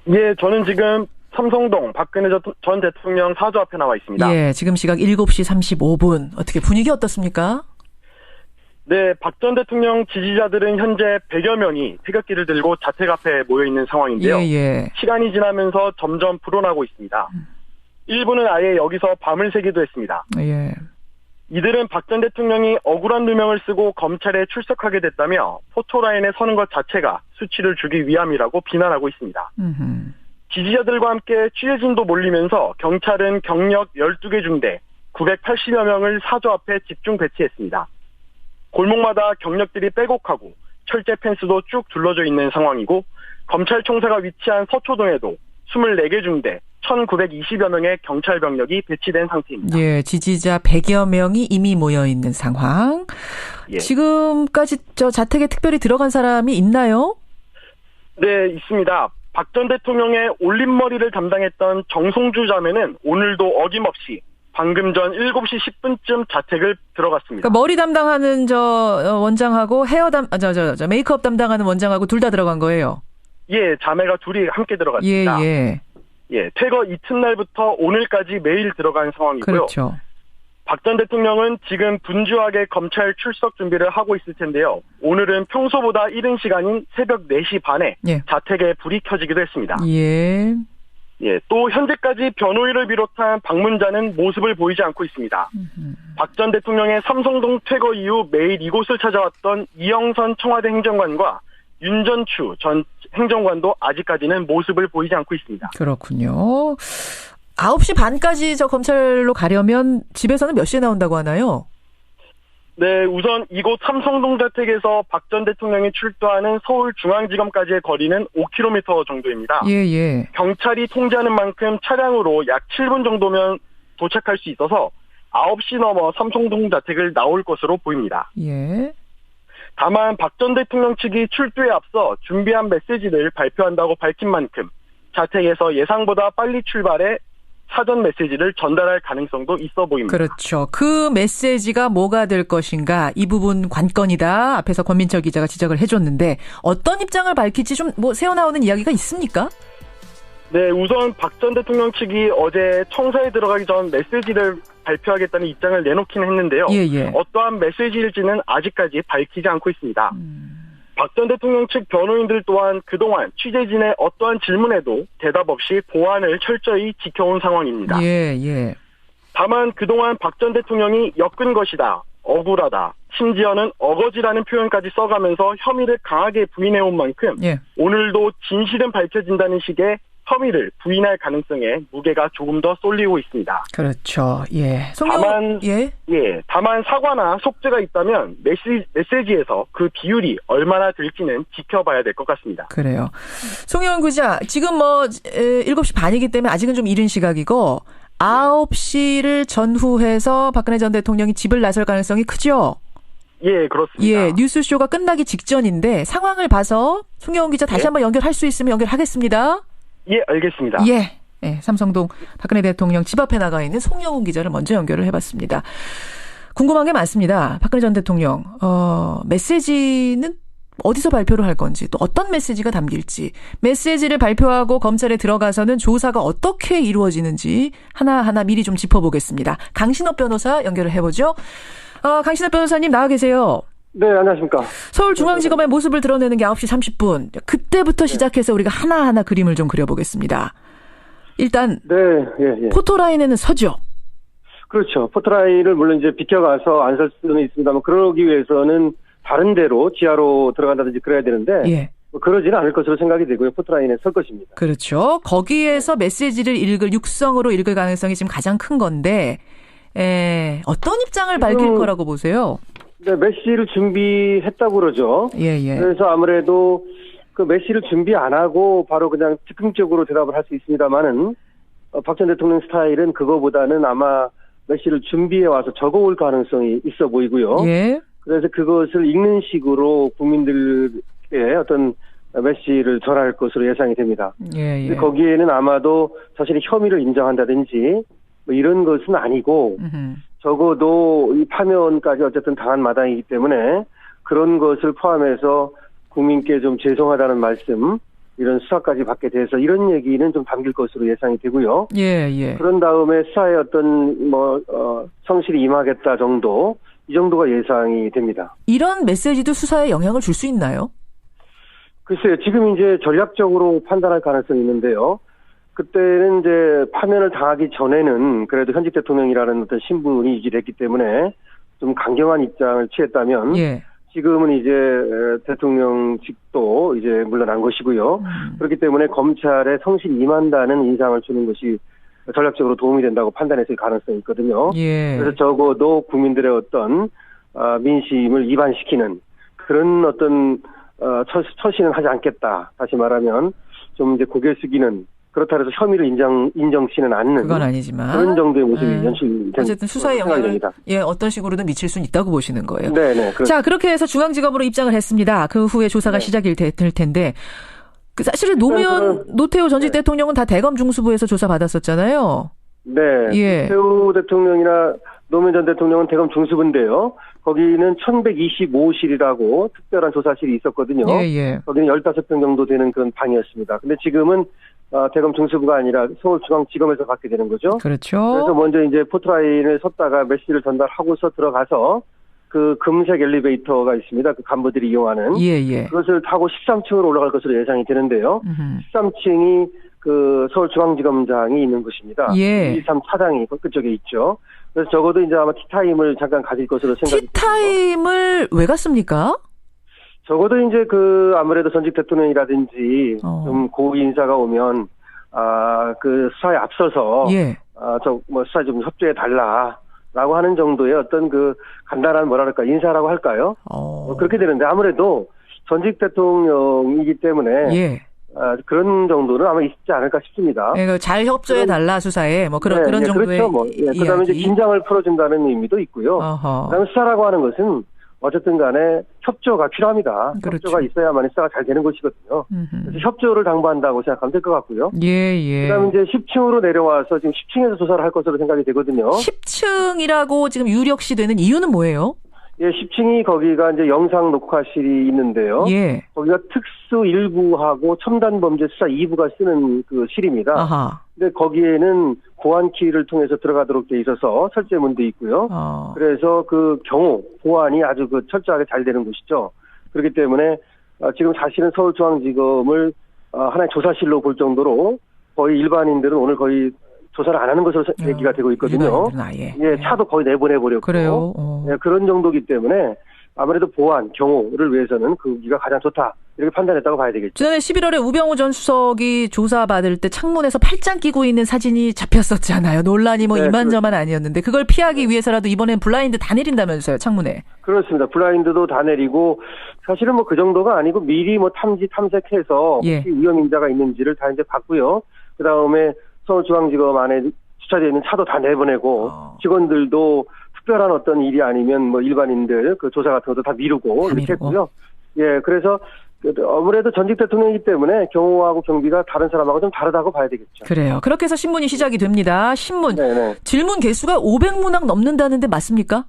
예, 저는 지금 삼성동 박근혜 전 대통령 사저 앞에 나와 있습니다. 예, 지금 시각 7시 35분. 어떻게 분위기 어떻습니까? 네, 박 전 대통령 지지자들은 현재 100여 명이 태극기를 들고 자택 앞에 모여 있는 상황인데요. 예. 시간이 지나면서 점점 불어나고 있습니다. 일부는 아예 여기서 밤을 새기도 했습니다. 예. 이들은 박 전 대통령이 억울한 누명을 쓰고 검찰에 출석하게 됐다며 포토라인에 서는 것 자체가 수치를 주기 위함이라고 비난하고 있습니다. 지지자들과 함께 취재진도 몰리면서 경찰은 경력 12개 중대 980여 명을 사저 앞에 집중 배치했습니다. 골목마다 경력들이 빼곡하고 철제 펜스도 쭉 둘러져 있는 상황이고 검찰총사가 위치한 서초동에도 24개 중대 1920여 명의 경찰 병력이 배치된 상태입니다. 예, 지지자 100여 명이 이미 모여 있는 상황. 예. 지금까지 저 자택에 특별히 들어간 사람이 있나요? 네, 있습니다. 박 전 대통령의 올림머리를 담당했던 정송주 자매는 오늘도 어김없이 방금 전 7시 10분쯤 자택을 들어갔습니다. 그러니까 머리 담당하는 저 원장하고 메이크업 담당하는 원장하고 둘 다 들어간 거예요. 예, 자매가 둘이 함께 들어갔습니다. 예. 퇴거 이튿날부터 오늘까지 매일 들어간 상황이고요. 그렇죠. 박 전 대통령은 지금 분주하게 검찰 출석 준비를 하고 있을 텐데요. 오늘은 평소보다 이른 시간인 새벽 4시 반에 자택에 불이 켜지기도 했습니다. 또 현재까지 변호인을 비롯한 방문자는 모습을 보이지 않고 있습니다. 박 전 대통령의 삼성동 퇴거 이후 매일 이곳을 찾아왔던 이영선 청와대 행정관과 윤전추 전 행정관도 아직까지는 모습을 보이지 않고 있습니다. 그렇군요. 9시 반까지 저 검찰로 가려면 집에서는 몇 시에 나온다고 하나요? 네, 우선 이곳 삼성동 자택에서 박 전 대통령이 출두하는 서울중앙지검까지의 거리는 5km 정도입니다. 예. 경찰이 통제하는 만큼 차량으로 약 7분 정도면 도착할 수 있어서 9시 넘어 삼성동 자택을 나올 것으로 보입니다. 예. 다만 박 전 대통령 측이 출두에 앞서 준비한 메시지를 발표한다고 밝힌 만큼 자택에서 예상보다 빨리 출발해 사전 메시지를 전달할 가능성도 있어 보입니다. 그렇죠. 그 메시지가 뭐가 될 것인가 이 부분 관건이다. 앞에서 권민철 기자가 지적을 해줬는데 어떤 입장을 밝힐지 좀 새어나오는 이야기가 있습니까? 네, 우선 박 전 대통령 측이 어제 청사에 들어가기 전 메시지를 발표하겠다는 입장을 내놓기는 했는데요. 어떠한 메시지일지는 아직까지 밝히지 않고 있습니다. 박 전 대통령 측 변호인들 또한 그동안 취재진의 어떠한 질문에도 대답 없이 보안을 철저히 지켜온 상황입니다. 다만 그동안 박 전 대통령이 엮은 것이다, 억울하다, 심지어는 어거지라는 표현까지 써가면서 혐의를 강하게 부인해온 만큼 오늘도 진실은 밝혀진다는 식의 혐의를 부인할 가능성에 무게가 조금 더 쏠리고 있습니다. 그렇죠. 다만 사과나 속죄가 있다면 메시지에서 그 비율이 얼마나 될지는 지켜봐야 될 것 같습니다. 그래요. 송혜원 기자, 지금 7시 반이기 때문에 아직은 좀 이른 시각이고 9시를 전후해서 박근혜 전 대통령이 집을 나설 가능성이 크죠? 예, 그렇습니다. 뉴스쇼가 끝나기 직전인데 상황을 봐서 송혜원 기자 다시 한번 연결할 수 있으면 연결하겠습니다. 예, 알겠습니다. 삼성동 박근혜 대통령 집 앞에 나가 있는 송영훈 기자를 먼저 연결을 해봤습니다. 궁금한 게 많습니다. 박근혜 전 대통령 메시지는 어디서 발표를 할 건지 또 어떤 메시지가 담길지 메시지를 발표하고 검찰에 들어가서는 조사가 어떻게 이루어지는지 하나하나 미리 좀 짚어보겠습니다. 강신업 변호사 연결을 해보죠. 강신업 변호사님 나와 계세요. 네, 안녕하십니까. 서울중앙지검의 모습을 드러내는 게 9시 30분. 그때부터 시작해서 우리가 하나하나 그림을 좀 그려보겠습니다. 일단 포토라인에는 서죠. 그렇죠. 포토라인을 물론 이제 비켜가서 안 설 수는 있습니다만 그러기 위해서는 다른 데로 지하로 들어간다든지 그래야 되는데 그러지는 않을 것으로 생각이 되고요. 포토라인에 설 것입니다. 그렇죠. 거기에서 메시지를 육성으로 읽을 가능성이 지금 가장 큰 건데 어떤 입장을 밝힐 거라고 보세요? 네, 메시지를 준비했다고 그러죠. 그래서 아무래도 그 메시지를 준비 안 하고 바로 그냥 즉흥적으로 대답을 할 수 있습니다만은 박 전 대통령 스타일은 그거보다는 아마 메시지를 준비해 와서 적어올 가능성이 있어 보이고요. 그래서 그것을 읽는 식으로 국민들의 어떤 메시지를 전할 것으로 예상이 됩니다. 거기에는 아마도 자신의 혐의를 인정한다든지 뭐 이런 것은 아니고 적어도 이 파면까지 어쨌든 당한 마당이기 때문에 그런 것을 포함해서 국민께 좀 죄송하다는 말씀, 이런 수사까지 받게 돼서 이런 얘기는 좀 담길 것으로 예상이 되고요. 예, 예. 그런 다음에 수사에 어떤 성실히 임하겠다 정도, 이 정도가 예상이 됩니다. 이런 메시지도 수사에 영향을 줄 수 있나요? 글쎄요, 지금 이제 전략적으로 판단할 가능성이 있는데요. 그때는 이제 파면을 당하기 전에는 그래도 현직 대통령이라는 어떤 신분이 유지됐기 때문에 좀 강경한 입장을 취했다면, 예. 지금은 이제 대통령직도 이제 물러난 것이고요. 그렇기 때문에 검찰에 성실히 임한다는 인상을 주는 것이 전략적으로 도움이 된다고 판단했을 가능성이 있거든요. 예. 그래서 적어도 국민들의 어떤 민심을 이반시키는 그런 어떤 처신은 하지 않겠다. 다시 말하면 좀 이제 고개 숙이는, 그렇다 해서 혐의를 인정치는 않는, 그건 아니지만 그런 정도의 모습이 연출된, 어쨌든 수사에 영향을 어떤 식으로든 미칠 수는 있다고 보시는 거예요. 네네. 자, 그렇게 해서 중앙지검으로 입장을 했습니다. 그 후에 조사가 시작이 될 텐데, 사실은 노태우 전직 대통령은 다 대검 중수부에서 조사 받았었잖아요. 네. 예. 노태우 대통령이나 노무현 전 대통령은 대검 중수부인데요. 거기는 1125실이라고 특별한 조사실이 있었거든요. 예, 예. 거기는 15평 정도 되는 그런 방이었습니다. 근데 지금은 대검 중수부가 아니라 서울중앙지검에서 받게 되는 거죠. 그렇죠. 그래서 먼저 이제 포트라인을 섰다가 메시지를 전달하고서 들어가서 그 금색 엘리베이터가 있습니다. 그 간부들이 이용하는. 예, 예. 그것을 타고 13층으로 올라갈 것으로 예상이 되는데요. 13층이 그 서울중앙지검장이 있는 곳입니다. 예. 2, 3 차장이 그쪽에 있죠. 그래서 적어도 이제 아마 티타임을 잠깐 가질 것으로 생각이 됩니다. 티타임을 왜 갔습니까? 적어도 이제 아무래도 전직 대통령이라든지 좀 고위 인사가 오면, 그 수사에 앞서서, 예. 수사에 좀 협조해 달라라고 하는 정도의 어떤 간단한 인사라고 할까요? 그렇게 되는데 아무래도 전직 대통령이기 때문에. 예. 그런 정도는 아마 있지 않을까 싶습니다. 네, 잘 협조해 달라 수사에 그런 정도의. 그렇죠. 그다음에 이제 긴장을 풀어준다는 의미도 있고요. 그다음에 수사라고 하는 것은 어쨌든 간에 협조가 필요합니다. 그렇죠. 협조가 있어야만 수사가 잘 되는 것이거든요. 그래서 협조를 당부한다고 생각하면 될 것 같고요. 예. 그다음에 이제 10층으로 내려와서 지금 10층에서 조사를 할 것으로 생각이 되거든요. 10층이라고 지금 유력시 되는 이유는 뭐예요? 예, 10층이 거기가 이제 영상 녹화실이 있는데요. 예. 거기가 특수 1부하고 첨단 범죄 수사 2부가 쓰는 그 실입니다. 아하. 근데 거기에는 보안키를 통해서 들어가도록 돼 있어서 철제문도 있고요. 그래서 그 경호, 보안이 아주 철저하게 잘 되는 곳이죠. 그렇기 때문에 지금 사실은 서울중앙지검을 하나의 조사실로 볼 정도로 거의 일반인들은 오늘 거의 조사를 안 하는 것으로 얘기가 되고 있거든요. 예, 차도 거의 내보내버렸고. 그래요. 예, 그런 정도이기 때문에 아무래도 보안, 경호를 위해서는 거기가 가장 좋다. 이렇게 판단했다고 봐야 되겠죠. 지난해 11월에 우병우 전 수석이 조사받을 때 창문에서 팔짱 끼고 있는 사진이 잡혔었잖아요. 논란이 이만저만 아니었는데 그걸 피하기 위해서라도 이번엔 블라인드 다 내린다면서요, 창문에. 그렇습니다. 블라인드도 다 내리고 사실은 그 정도가 아니고 미리 탐색해서 예. 혹시 위험 인자가 있는지를 다 이제 봤고요. 그다음에 서울중앙지검 안에 주차되어 있는 차도 다 내보내고 직원들도 특별한 어떤 일이 아니면 일반인들 조사 같은 것도 다 미루고 이렇게 했고요. 예, 그래서 아무래도 전직 대통령이기 때문에 경호하고 경비가 다른 사람하고 좀 다르다고 봐야 되겠죠. 그래요. 그렇게 해서 신문이 시작이 됩니다. 신문. 네네. 질문 개수가 500문항 넘는다는데 맞습니까?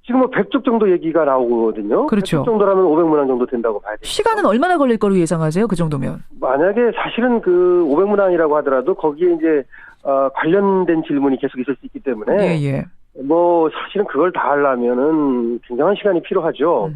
지금 100쪽 정도 얘기가 나오거든요. 그렇죠. 100쪽 정도라면 500문항 정도 된다고 봐야 되죠. 시간은 얼마나 걸릴 거로 예상하세요? 그 정도면? 만약에 사실은 500문항이라고 하더라도 거기에 이제 관련된 질문이 계속 있을 수 있기 때문에 예. 사실은 그걸 다 하려면은 굉장한 시간이 필요하죠.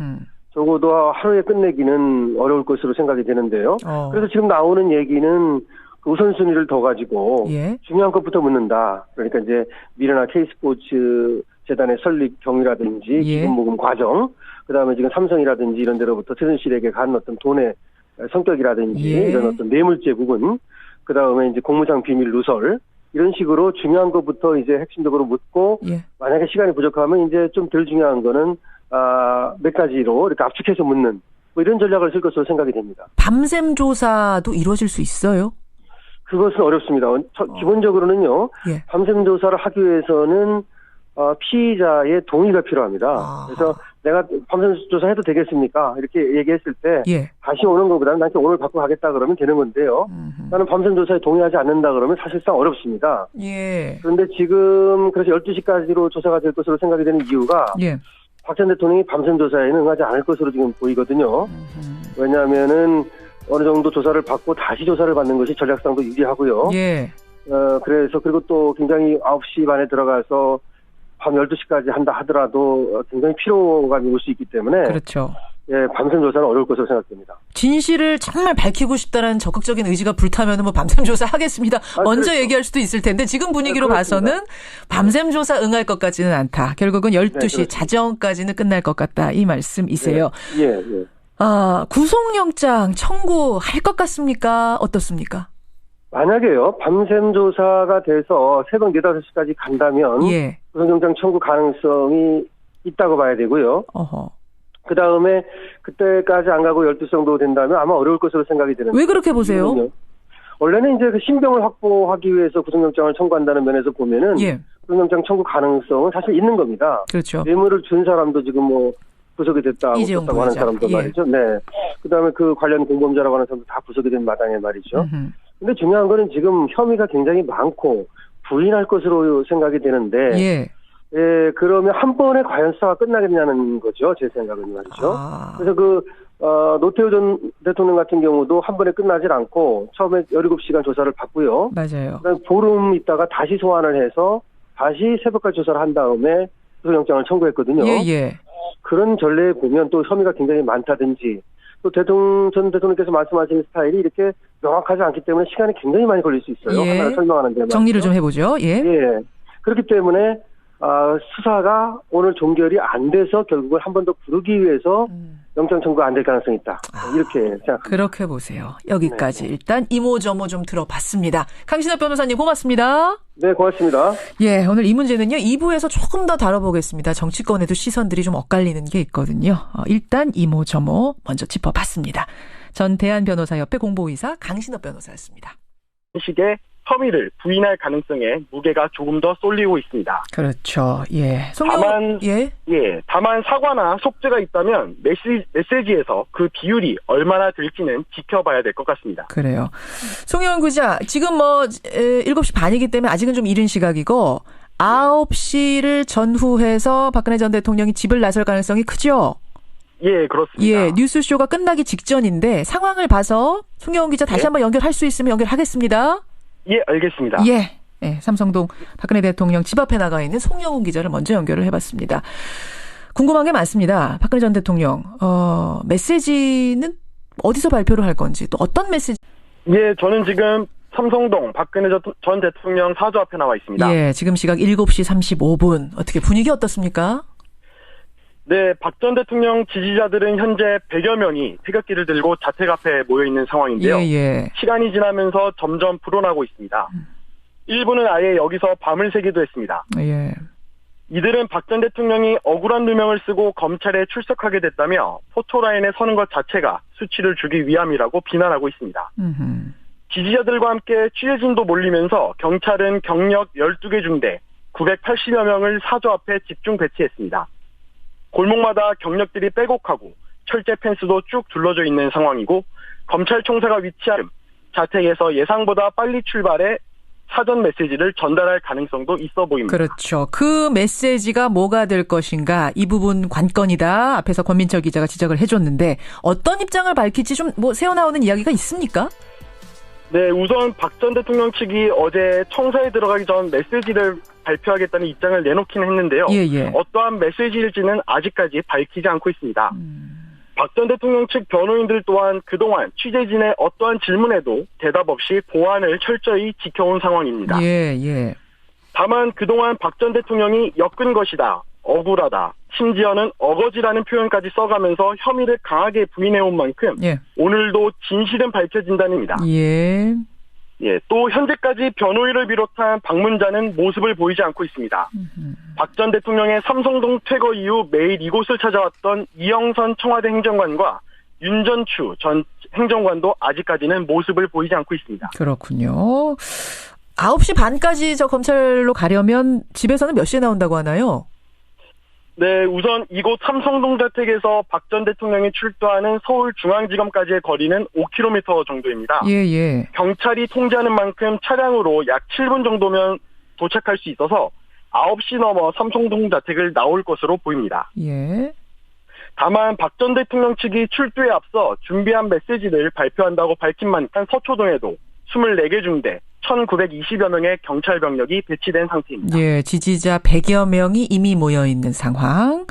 적어도 하루에 끝내기는 어려울 것으로 생각이 되는데요. 그래서 지금 나오는 얘기는 우선순위를 더 가지고 중요한 것부터 묻는다. 그러니까 이제 미래나 K스포츠 재단의 설립 경위라든지 기금 모금 과정, 그다음에 지금 삼성이라든지 이런 데로부터 최순실에게 간 어떤 돈의 성격이라든지 이런 어떤 뇌물죄 부분, 그다음에 이제 공무상 비밀 누설 이런 식으로 중요한 것부터 이제 핵심적으로 묻고 만약에 시간이 부족하면 이제 좀 덜 중요한 거는 몇 가지로 이렇게 압축해서 묻는 이런 전략을 쓸 것으로 생각이 됩니다. 밤샘 조사도 이루어질 수 있어요? 그것은 어렵습니다. 기본적으로는요. 밤샘 조사를 하기 위해서는 피의자의 동의가 필요합니다. 그래서 내가 밤샘 조사해도 되겠습니까? 이렇게 얘기했을 때 다시 오는 것보다는 나한테 오늘 받고 가겠다 그러면 되는 건데요. 나는 밤샘 조사에 동의하지 않는다 그러면 사실상 어렵습니다. 그런데 지금 그래서 12시까지로 조사가 될 것으로 생각이 되는 이유가 박 전 대통령이 밤샘 조사에는 응하지 않을 것으로 지금 보이거든요. 왜냐하면은 어느 정도 조사를 받고 다시 조사를 받는 것이 전략상도 유리하고요. 예. 그래서 그리고 또 굉장히 9시 반에 들어가서 밤 12시까지 한다 하더라도 굉장히 피로감이 올 수 있기 때문에. 그렇죠. 예, 밤샘 조사는 어려울 것으로 생각됩니다. 진실을 정말 밝히고 싶다는 적극적인 의지가 불타면 뭐 밤샘 조사 하겠습니다. 먼저 그렇죠. 얘기할 수도 있을 텐데 지금 분위기로 봐서는 밤샘 조사 응할 것 같지는 않다. 결국은 12시 네, 자정까지는 끝날 것 같다. 이 말씀이세요. 예, 예. 구속영장 청구할 것 같습니까? 어떻습니까? 만약에요, 밤샘 조사가 돼서 새벽 4, 5시까지 간다면 예. 구속영장 청구 가능성이 있다고 봐야 되고요. 어허. 그 다음에 그때까지 안 가고 12시 정도 된다면 아마 어려울 것으로 생각이 되는데. 왜 그렇게 보세요? 원래는 이제 그 신병을 확보하기 위해서 구속영장을 청구한다는 면에서 보면은 예. 구속영장 청구 가능성은 사실 있는 겁니다. 그렇죠. 뇌물을 준 사람도 지금 뭐 구속이 됐다고 하는 사람도 예. 말이죠. 네. 그 다음에 그 관련 공범자라고 하는 사람도 다 구속이 된 마당에 말이죠. 근데 중요한 거는 지금 혐의가 굉장히 많고 부인할 것으로 생각이 되는데. 예. 예, 그러면 한 번에 과연 수사가 끝나겠냐는 거죠. 제 생각은 말이죠. 그래서 노태우 전 대통령 같은 경우도 한 번에 끝나질 않고 처음에 17시간 조사를 받고요. 맞아요. 그다음에 보름 있다가 다시 소환을 해서 다시 새벽까지 조사를 한 다음에 구속영장을 청구했거든요. 예, 예. 그런 전례에 보면 또 혐의가 굉장히 많다든지 또 전 대통령께서 말씀하시는 스타일이 이렇게 명확하지 않기 때문에 시간이 굉장히 많이 걸릴 수 있어요. 예. 하나를 설명하는 데. 정리를 좀 해보죠. 예. 예. 그렇기 때문에 수사가 오늘 종결이 안 돼서 결국은 한 번 더 부르기 위해서 영장 청구가 안 될 가능성이 있다. 이렇게 생각합니다. 그렇게 보세요. 여기까지 네. 일단 이모저모 좀 들어봤습니다. 강신업 변호사님 고맙습니다. 네, 고맙습니다. 예, 오늘 이 문제는요. 2부에서 조금 더 다뤄보겠습니다. 정치권에도 시선들이 좀 엇갈리는 게 있거든요. 일단 이모저모 먼저 짚어봤습니다. 전 대한변호사협회 공보이사 강신업 변호사였습니다. 식의 혐의를 부인할 가능성에 무게가 조금 더 쏠리고 있습니다. 그렇죠. 예. 다만 사과나 속죄가 있다면 메시지에서 그 비율이 얼마나 될지는 지켜봐야 될 것 같습니다. 그래요. 송혜원 기자, 지금 7시 반이기 때문에 아직은 좀 이른 시각이고 9시를 전후해서 박근혜 전 대통령이 집을 나설 가능성이 크죠? 예, 그렇습니다. 예, 뉴스쇼가 끝나기 직전인데 상황을 봐서 송혜원 기자 다시 한번 연결할 수 있으면 연결하겠습니다. 예, 알겠습니다. 예. 삼성동 박근혜 대통령 집 앞에 나가 있는 송영훈 기자를 먼저 연결을 해봤습니다. 궁금한 게 많습니다. 박근혜 전 대통령, 메시지는 어디서 발표를 할 건지, 또 어떤 메시지? 예, 저는 지금 삼성동 박근혜 전 대통령 사저 앞에 나와 있습니다. 예, 지금 시각 7시 35분. 어떻게 분위기 어떻습니까? 네, 박 전 대통령 지지자들은 현재 100여 명이 태극기를 들고 자택 앞에 모여 있는 상황인데요. 예. 시간이 지나면서 점점 불어나고 있습니다. 일부는 아예 여기서 밤을 새기도 했습니다. 예. 이들은 박 전 대통령이 억울한 누명을 쓰고 검찰에 출석하게 됐다며 포토라인에 서는 것 자체가 수치를 주기 위함이라고 비난하고 있습니다. 지지자들과 함께 취재진도 몰리면서 경찰은 경력 12개 중대 980여 명을 사저 앞에 집중 배치했습니다. 골목마다 경력들이 빼곡하고 철제 펜스도 쭉 둘러져 있는 상황이고 검찰 총사가 위치한 자택에서 예상보다 빨리 출발해 사전 메시지를 전달할 가능성도 있어 보입니다. 그렇죠. 그 메시지가 뭐가 될 것인가 이 부분 관건이다. 앞에서 권민철 기자가 지적을 해줬는데 어떤 입장을 밝힐지 좀 새어나오는 이야기가 있습니까? 네, 우선 박 전 대통령 측이 어제 청사에 들어가기 전 메시지를 발표하겠다는 입장을 내놓긴 했는데요. 예. 어떠한 메시지일지는 아직까지 밝히지 않고 있습니다. 박 전 대통령 측 변호인들 또한 그동안 취재진의 어떠한 질문에도 대답 없이 보안을 철저히 지켜온 상황입니다. 예. 다만 그동안 박 전 대통령이 엮은 것이다, 억울하다, 심지어는 어거지라는 표현까지 써가면서 혐의를 강하게 부인해온 만큼 오늘도 진실은 밝혀진다는입니다. 예, 또 현재까지 변호인을 비롯한 방문자는 모습을 보이지 않고 있습니다. 박 전 대통령의 삼성동 퇴거 이후 매일 이곳을 찾아왔던 이영선 청와대 행정관과 윤전추 전 행정관도 아직까지는 모습을 보이지 않고 있습니다. 그렇군요. 9시 반까지 저 검찰로 가려면 집에서는 몇 시에 나온다고 하나요? 네, 우선 이곳 삼성동 자택에서 박 전 대통령이 출두하는 서울중앙지검까지의 거리는 5km 정도입니다. 예. 경찰이 통제하는 만큼 차량으로 약 7분 정도면 도착할 수 있어서 9시 넘어 삼성동 자택을 나올 것으로 보입니다. 예. 다만 박 전 대통령 측이 출두에 앞서 준비한 메시지를 발표한다고 밝힌 만큼 서초동에도 24개 중대 1,920여 명의 경찰 병력이 배치된 상태입니다. 예, 지지자 100여 명이 이미 모여 있는 상황.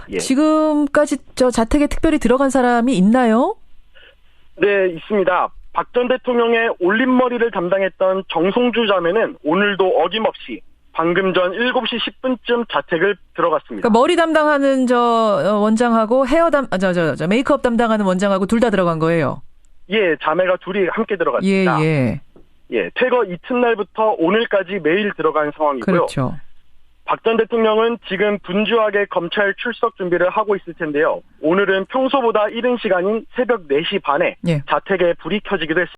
예. 지금까지 저 자택에 특별히 들어간 사람이 있나요? 네, 있습니다. 박 전 대통령의 올림머리를 담당했던 정송주 자매는 오늘도 어김없이 방금 전 7시 10분쯤 자택을 들어갔습니다. 그러니까 머리 담당하는 저 원장하고 메이크업 담당하는 원장하고 둘 다 들어간 거예요? 예, 자매가 둘이 함께 들어갔습니다. 예, 퇴거 이튿날부터 오늘까지 매일 들어간 상황이고요. 그렇죠. 박 전 대통령은 지금 분주하게 검찰 출석 준비를 하고 있을 텐데요. 오늘은 평소보다 이른 시간인 새벽 4시 반에 자택에 불이 켜지기도 했습니다.